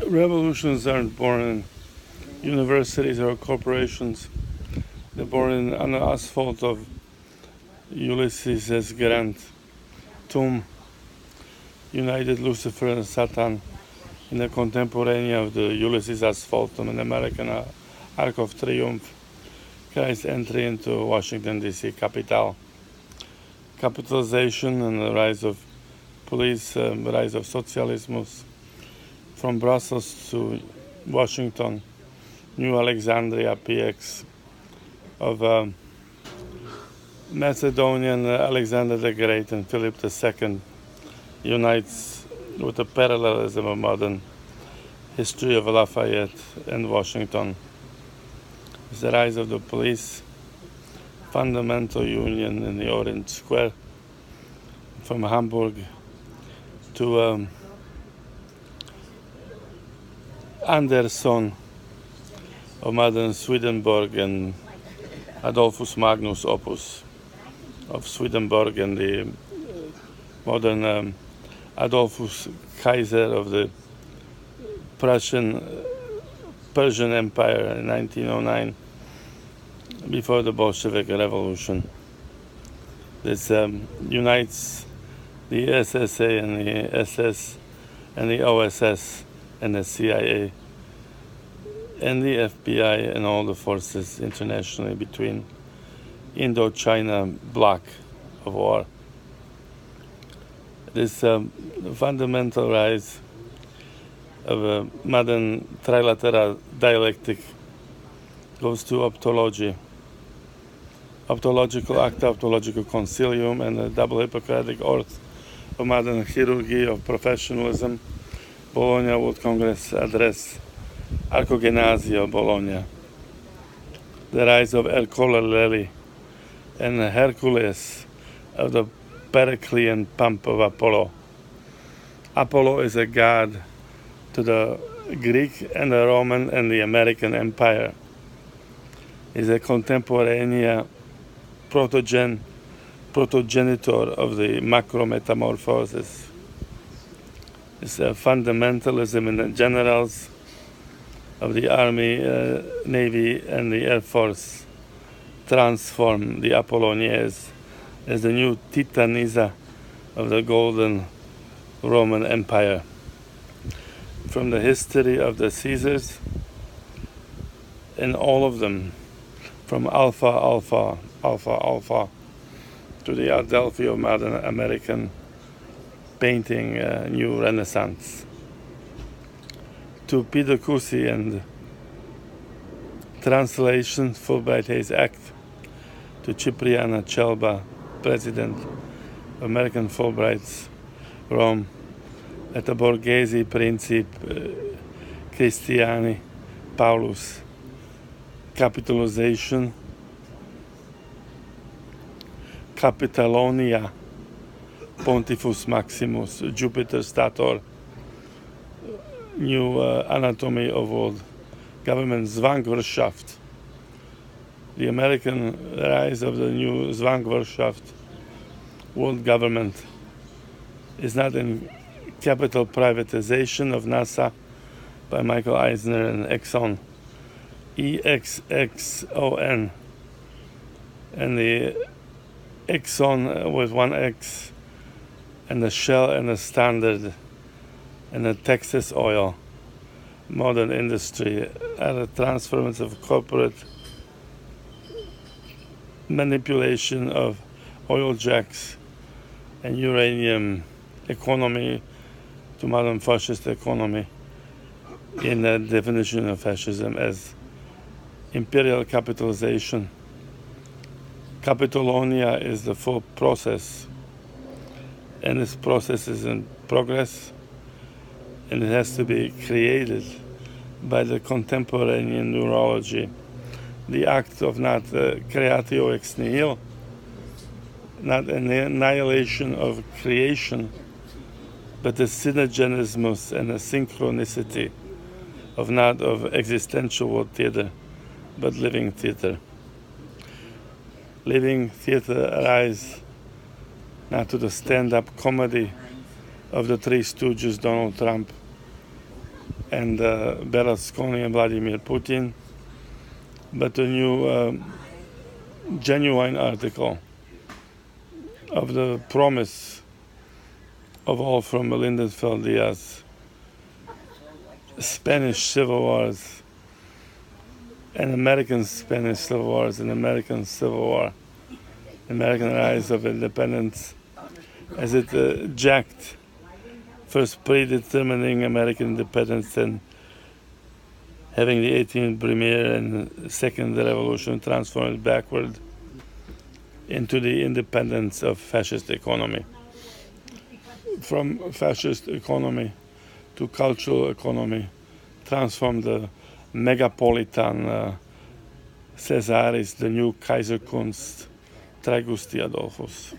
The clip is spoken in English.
Revolutions aren't born in universities or corporations. They're born on the asphalt of Ulysses S. Grant, tomb, united Lucifer and Satan in the contemporaneity of the Ulysses asphaltum and American Arc of Triumph, Christ's entry into Washington, D.C. capital, capitalization and the rise of police, rise of socialism, from Brussels to Washington, New Alexandria, PX, of Macedonian Alexander the Great and Philip II unites with the parallelism of modern history of Lafayette and Washington. It's the rise of the police, fundamental union in the Orange Square, from Hamburg to Anderson of modern Swedenborg and Adolphus Magnus Opus of Swedenborg and the modern Adolphus Kaiser of the Persian Empire in 1909, before the Bolshevik Revolution. This unites the SSA and the SS and the OSS and the CIA and the FBI and all the forces internationally between Indochina bloc of war. This fundamental rise of a modern trilateral dialectic goes to optology, optological acta, optological concilium, and the double Hippocratic oath of modern chirurgy of professionalism, Bologna World Congress Address, Arcogenasi Bologna, the rise of Ercole Lely and Hercules of the Periclean pomp of Apollo. Apollo is a god to the Greek and the Roman and the American Empire. Is a contemporaneous protogenitor of the macrometamorphosis. It's a fundamentalism in the generals of the Army, Navy, and the Air Force transform the Apollonians as the new Titaniza of the Golden Roman Empire. From the history of the Caesars, and all of them, from Alpha to the Adelphi of modern American painting, New Renaissance, to Pidocussi and translation Fulbright Hayes Act, to Cipriana Celba, President of American Fulbrights, Rome, at the Borghese Princip Christiani Paulus, capitalization, Capitalonia, Pontifex Maximus, Jupiter Stator, new anatomy of world government, Zwangwirtschaft, the American rise of the new Zwangwirtschaft, world government, is not in capital privatization of NASA by Michael Eisner and Exxon, EXXON, and the Exxon with one X, and the Shell and the Standard and the Texas Oil, modern industry, are the transference of corporate manipulation of oil jacks and uranium economy to modern fascist economy, in the definition of fascism as imperial capitalization. Capitalonia is the full process, and this process is in progress, and it has to be created by the contemporanean neurology, the act of not creatio ex nihilo, not an annihilation of creation, but the synergismus and the synchronicity of not of existential world theater, but living theater. Living theater arise not to the stand-up comedy of the Three Stooges, Donald Trump, and Berlusconi and Vladimir Putin, but a new genuine article of the promise of all from Lindenfeld Diaz, Spanish Civil Wars, and American Spanish Civil Wars, and American Civil War, American Rise of Independence, as it jacked first predetermining American independence and having the 18th premier and second the revolution transformed backward into the independence of fascist economy. From fascist economy to cultural economy, transformed the megapolitan Caesaris, the new Kaiserkunst, Tragusti Adolphus.